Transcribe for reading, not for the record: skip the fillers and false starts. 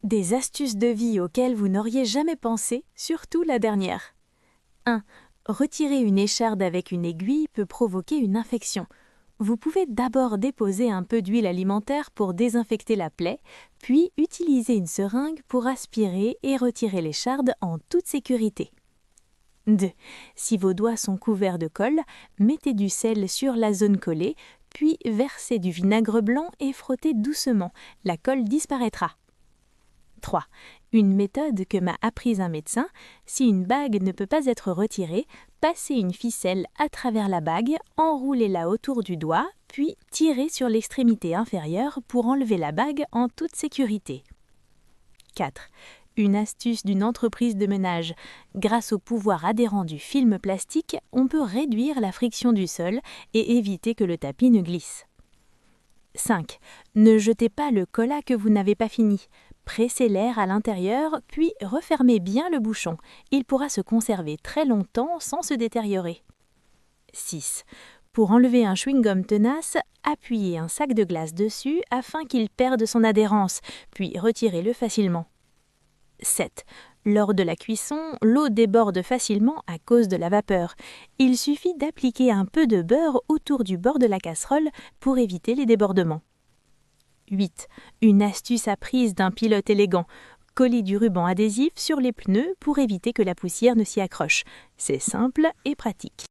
Des astuces de vie auxquelles vous n'auriez jamais pensé, surtout la dernière. 1. Retirer une écharde avec une aiguille peut provoquer une infection. Vous pouvez d'abord déposer un peu d'huile alimentaire pour désinfecter la plaie, puis utiliser une seringue pour aspirer et retirer l'écharde en toute sécurité. 2. Si vos doigts sont couverts de colle, mettez du sel sur la zone collée, puis versez du vinaigre blanc et frottez doucement. La colle disparaîtra. 3. Une méthode que m'a apprise un médecin, si une bague ne peut pas être retirée, passez une ficelle à travers la bague, enroulez-la autour du doigt, puis tirez sur l'extrémité inférieure pour enlever la bague en toute sécurité. 4. Une astuce d'une entreprise de ménage. Grâce au pouvoir adhérent du film plastique, on peut réduire la friction du sol et éviter que le tapis ne glisse. 5. Ne jetez pas le cola que vous n'avez pas fini. Pressez l'air à l'intérieur, puis refermez bien le bouchon. Il pourra se conserver très longtemps sans se détériorer. 6. Pour enlever un chewing-gum tenace, appuyez un sac de glace dessus afin qu'il perde son adhérence, puis retirez-le facilement. 7. Lors de la cuisson, l'eau déborde facilement à cause de la vapeur. Il suffit d'appliquer un peu de beurre autour du bord de la casserole pour éviter les débordements. 8. Une astuce apprise d'un pilote élégant. Collez du ruban adhésif sur les pneus pour éviter que la poussière ne s'y accroche. C'est simple et pratique.